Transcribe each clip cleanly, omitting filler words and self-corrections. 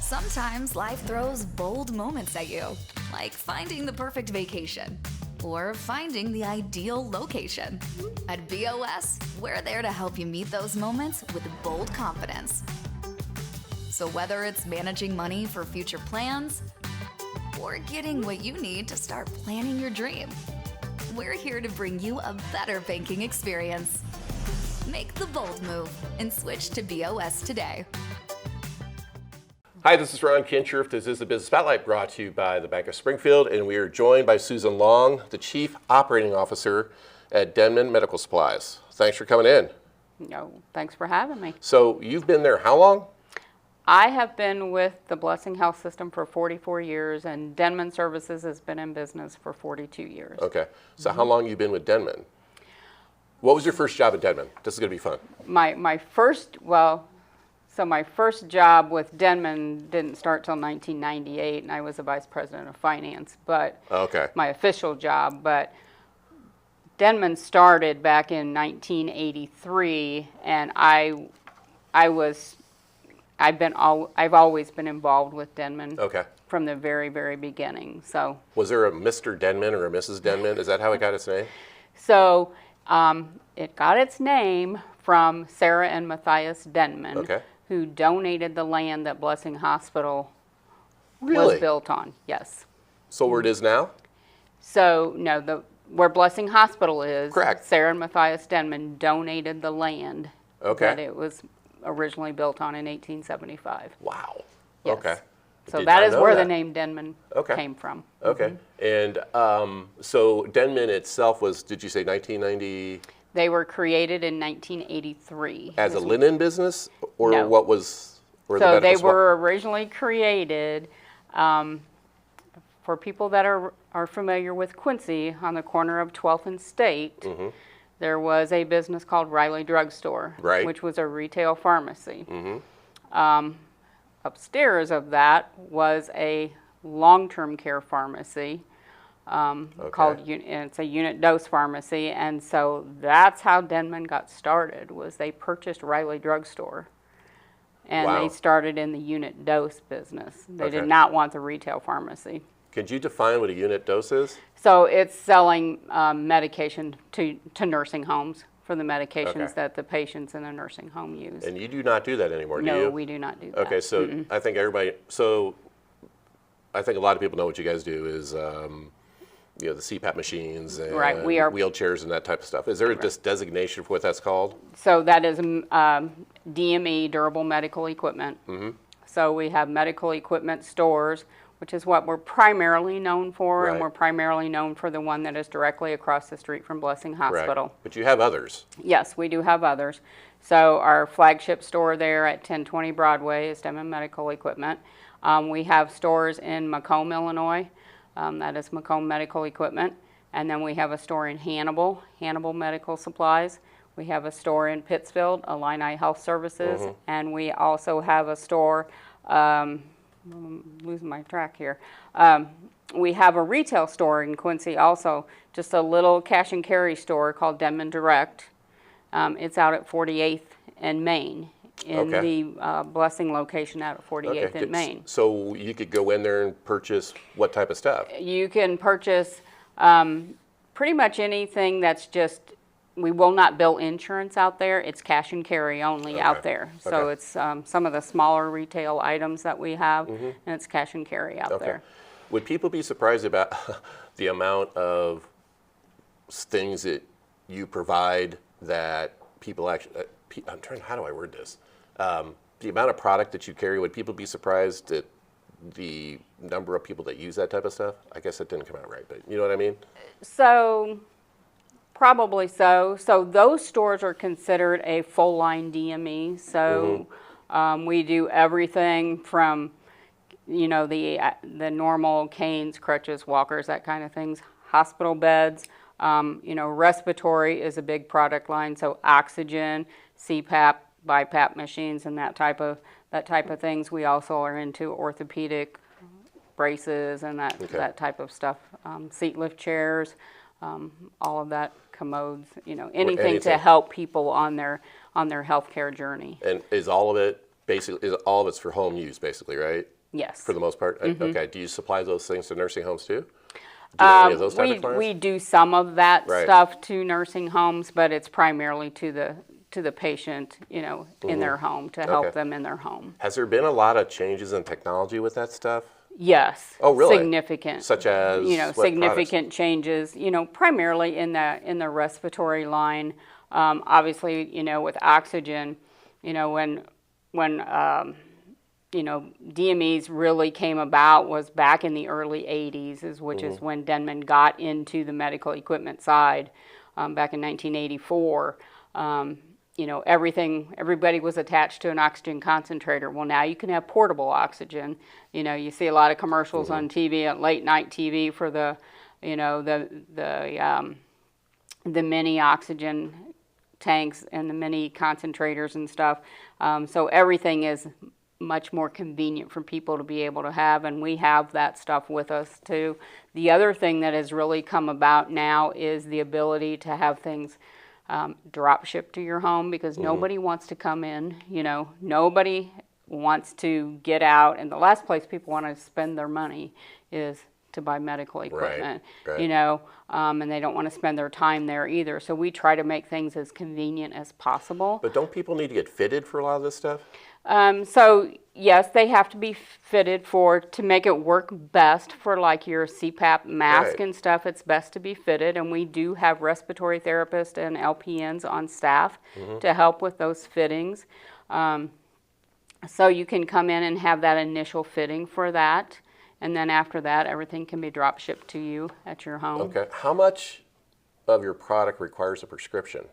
Sometimes life throws bold moments at you, like finding the perfect vacation or finding the ideal location. At BOS, we're there to help you meet those moments with bold confidence. So whether it's managing money for future plans or getting what you need to start planning your dream, we're here to bring you a better banking experience. Make the bold move and switch to BOS today. Hi, this is Ron Kinshirf. This is the Business Spotlight brought to you by the Bank of Springfield, and we are joined by Susan Long, the Chief Operating Officer at Denman Medical Supplies. Thanks for coming in. No, thanks for having me. So you've been there how long? I have been with the Blessing Health System for 44 years, and Denman Services has been in business for 42 years. Okay. So how long have you been with Denman? What was your first job at Denman? This is going to be fun. My first job with Denman didn't start till 1998, and I was the Vice President of Finance, but my official job. But Denman started back in 1983, and I've always been involved with Denman from the very, very beginning. So was there a Mr. Denman or a Mrs. Denman? Is that how it got its name? So it got its name from Sarah and Matthias Denman, who donated the land that Blessing Hospital was built on. Yes. So where it is now? So no, where Blessing Hospital is, correct. Sarah and Matthias Denman donated the land that it was originally built on in 1875. Wow. Yes. Okay. So that is where the name Denman came from. Okay. And so Denman itself was, did you say 1990? They were created in 1983. As a linen business? Or No. what was? So they were originally created, for people that are familiar with Quincy, on the corner of 12th and State, there was a business called Riley Drug Store, which was a retail pharmacy. Upstairs of that was a long-term care pharmacy called, it's a unit dose pharmacy, and so that's how Denman got started, was they purchased Riley Drug Store, and they started in the unit dose business. They did not want the retail pharmacy. Could you define what a unit dose is? So it's selling medication to nursing homes for the medications that the patients in a nursing home use. And you do not do that anymore, do you? No, we do not do that. Okay, so I think I think a lot of people know what you guys do is, the CPAP machines and wheelchairs and that type of stuff. Is there a designation for what that's called? So that is DME, Durable Medical Equipment. So we have medical equipment stores, which is what we're primarily known for, and we're primarily known for the one that is directly across the street from Blessing Hospital. But you have others. Yes, we do have others. So our flagship store there at 1020 Broadway is Denman Medical Equipment. We have stores in Macomb, Illinois. That is Macomb Medical Equipment. And then we have a store in Hannibal Medical Supplies. We have a store in Pittsfield, Illini Health Services. And we also have a store, I'm losing my track here. We have a retail store in Quincy also, just a little cash and carry store called Denman Direct. It's out at 48th and Main. In the Blessing location out at 48th and Main. So you could go in there and purchase what type of stuff? You can purchase pretty much anything that's just, we will not bill insurance out there. It's cash and carry only out there. So it's some of the smaller retail items that we have, and it's cash and carry out there. Would people be surprised about the amount of things that you provide that people actually, how do I word this? The amount of product that you carry, would people be surprised at the number of people that use that type of stuff? I guess that didn't come out right, but you know what I mean? So, probably so. So those stores are considered a full line DME. So we do everything from, the normal canes, crutches, walkers, that kind of things, hospital beds. Respiratory is a big product line. So oxygen, CPAP, BiPAP machines, and that type of things. We also are into orthopedic braces and that type of stuff. Seat lift chairs, all of that, commodes. Anything to help people on their healthcare journey. And is all of it basically? All of it's for home use, basically, right? Yes. For the most part? Okay. Do you supply those things to nursing homes too? Do you have any of those type of clients? We do some of that Right. stuff to nursing homes, but it's primarily to the patient, in their home, to help them in their home. Has there been a lot of changes in technology with that stuff? Yes. Oh, really? Significant. Such as what significant changes, primarily in the respiratory line. Obviously, with oxygen, when DMEs really came about was back in the early 80s, which is when Denman got into the medical equipment side, back in 1984. Everybody was attached to an oxygen concentrator. Well, now you can have portable oxygen. You see a lot of commercials on TV, late night TV for the mini oxygen tanks and the mini concentrators and stuff. So everything is much more convenient for people to be able to have, and we have that stuff with us too. The other thing that has really come about now is the ability to have things drop shipped to your home, because nobody wants to come in, nobody wants to get out, and the last place people want to spend their money is to buy medical equipment, right. And they don't want to spend their time there either. So we try to make things as convenient as possible. But don't people need to get fitted for a lot of this stuff? So yes, they have to be fitted to make it work best for like your CPAP mask Right. and stuff. It's best to be fitted, and we do have respiratory therapists and LPNs on staff to help with those fittings. So you can come in and have that initial fitting for that, and then after that, everything can be drop shipped to you at your home. Okay. How much of your product requires a prescription?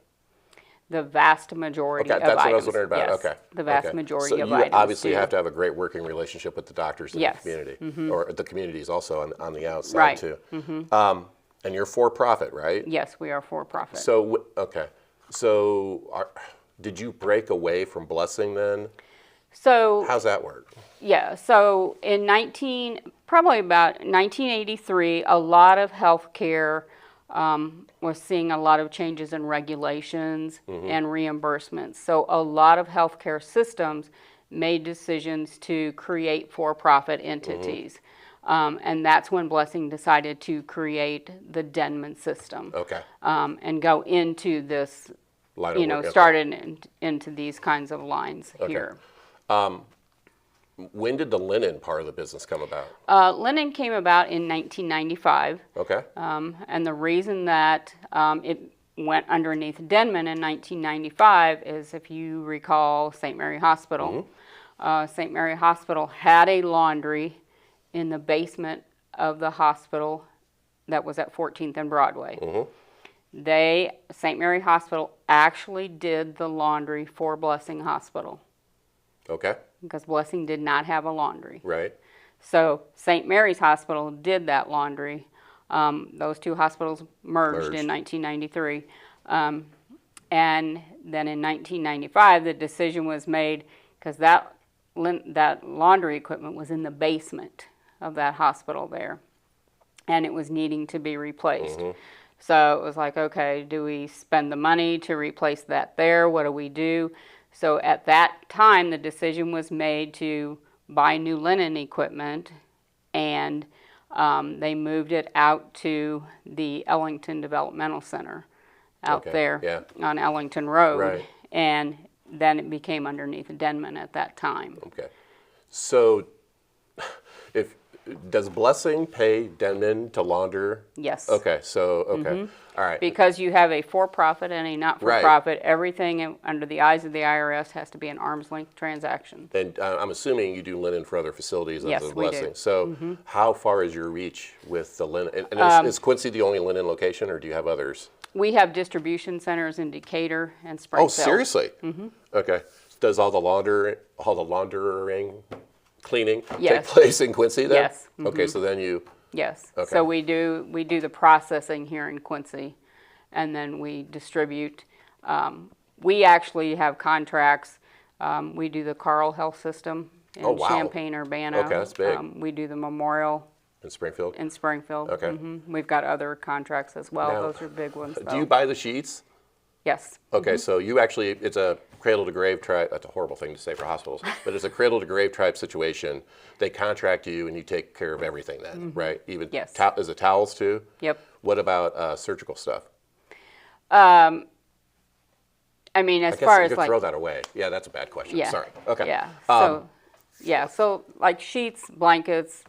The vast majority of that's items. what I was wondering about. Yes, Okay. the vast Okay. majority so of you items. obviously do. have to have a great working relationship with the doctors in Yes. the community, or the communities also on the outside Right. too. And you're for profit, right? Yes, we are for profit. So okay. So did you break away from Blessing then? So How's that work? yeah, so in probably about 1983, a lot of healthcare was seeing a lot of changes in regulations and reimbursements. So a lot of healthcare systems made decisions to create for-profit entities. And that's when Blessing decided to create the Denman system. Okay. And go into this, Line of work, okay. started into these kinds of lines here. When did the linen part of the business come about? Linen came about in 1995. Okay. And the reason that it went underneath Denman in 1995 is, if you recall, St. Mary Hospital. St. Mary Hospital had a laundry in the basement of the hospital that was at 14th and Broadway. St. Mary Hospital actually did the laundry for Blessing Hospital, Okay. because Blessing did not have a laundry. Right. So St. Mary's Hospital did that laundry. Those two hospitals merged in 1993. And then in 1995, the decision was made, because that laundry equipment was in the basement of that hospital there, and it was needing to be replaced. So it was like, okay, do we spend the money to replace that there? What do we do? So at that time, the decision was made to buy new linen equipment, and they moved it out to the Ellington Developmental Center out there on Ellington Road. Right. And then it became underneath Denman at that time. Okay. So does Blessing pay Denman to launder? Yes. Okay. So, okay. All right. Because you have a for-profit and a not-for-profit, everything under the eyes of the IRS has to be an arm's length transaction. And I'm assuming you do linen for other facilities other Yes, than we Blessing. do. So how far is your reach with the linen? And is Quincy the only linen location, or do you have others? We have distribution centers in Decatur and Springfield. Oh, seriously? Okay. Does all the laundering, cleaning take place in Quincy then? Yes. Okay, so then you... Yes. Okay. So we do the processing here in Quincy, and then we distribute. We actually have contracts. We do the Carle Health System in Champaign, Urbana. Okay, that's big. We do the Memorial In Springfield? in Springfield. Okay. We've got other contracts as well. Now, Those are big ones. Do you buy the sheets? Yes. Okay, so you actually, it's a cradle to grave type, that's a horrible thing to say for hospitals, but it's a cradle to grave type situation. They contract you and you take care of everything then, right? Even Yes. Is it towels too? Yep. What about surgical stuff? I mean, as I guess far you as could like, throw that away. Yeah, that's a bad question. yeah, Sorry. Okay. Yeah. So like sheets, blankets,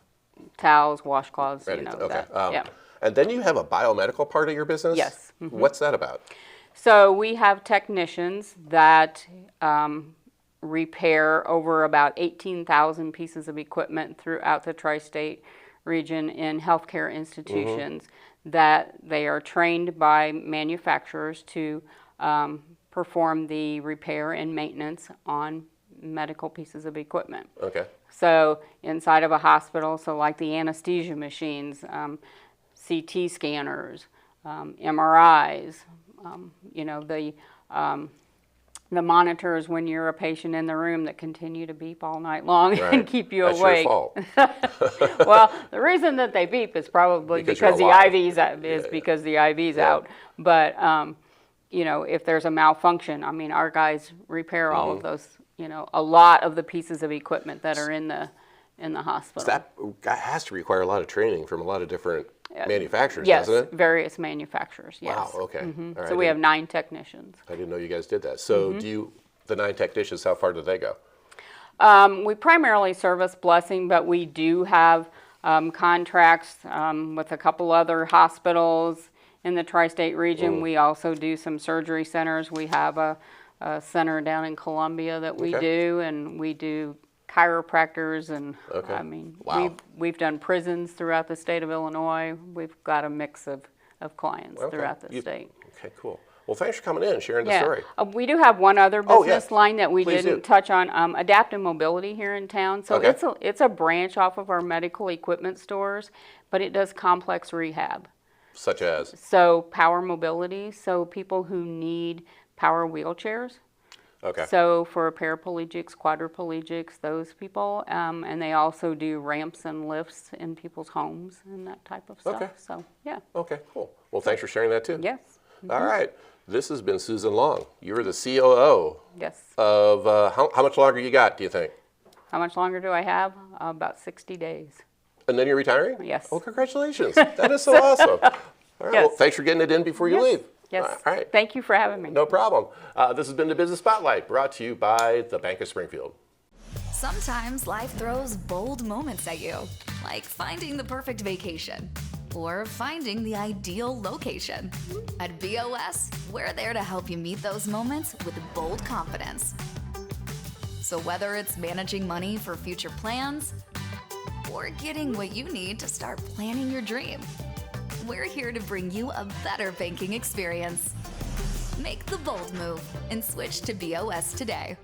towels, washcloths, Ready you know, to- okay. that. Yeah. And then you have a biomedical part of your business? Yes. What's that about? So we have technicians that repair over about 18,000 pieces of equipment throughout the tri-state region in healthcare institutions that they are trained by manufacturers to perform the repair and maintenance on medical pieces of equipment. Okay. So inside of a hospital, so like the anesthesia machines, CT scanners, MRIs, you know, the monitors when you're a patient in the room that continue to beep all night long Right. and keep you That's awake. your fault. Well, the reason that they beep is probably Because because you're the alive. IV's out, is because the IV's Yeah. out. But you know, if there's a malfunction, I mean, our guys repair all of those. You know, a lot of the pieces of equipment that are in the hospital. That has to require a lot of training from a lot of different manufacturers, Yes, doesn't it? various manufacturers. Yes. Wow, okay. All right, So we have 9 technicians. I didn't know you guys did that. So the 9 technicians, how far do they go? We primarily service Blessing, but we do have contracts with a couple other hospitals in the tri-state region. We also do some surgery centers. We have a center down in Columbia that we Okay. do, and we do chiropractors, and Okay. I mean, Wow. we've done prisons throughout the state of Illinois. We've got a mix of clients Okay. throughout the state. Okay, cool. Well, thanks for coming in and sharing the Yeah. story. We do have one other Oh, yeah. business line that we Please didn't do. touch on, Adaptive Mobility here in town. So Okay. it's a branch off of our medical equipment stores, but it does complex rehab. Such as? So power mobility, so people who need power wheelchairs. Okay. So for paraplegics, quadriplegics, those people, and they also do ramps and lifts in people's homes and that type of stuff. Okay. So yeah, Okay, cool. Well, thanks for sharing that too. yes, All right. This has been Susan Long. You're the COO yes. of, how much longer you got, do you think? How much longer do I have? About 60 days. And then you're retiring? Yes. Oh, congratulations. That is so awesome. All right. Yes. Well, thanks for getting it in before you Yes. leave. Yes. All right. Thank you for having me. No problem. This has been the Business Spotlight, brought to you by the Bank of Springfield. Sometimes life throws bold moments at you, like finding the perfect vacation or finding the ideal location. At BOS, we're there to help you meet those moments with bold confidence. So whether it's managing money for future plans or getting what you need to start planning your dream, we're here to bring you a better banking experience. Make the bold move and switch to BOS today.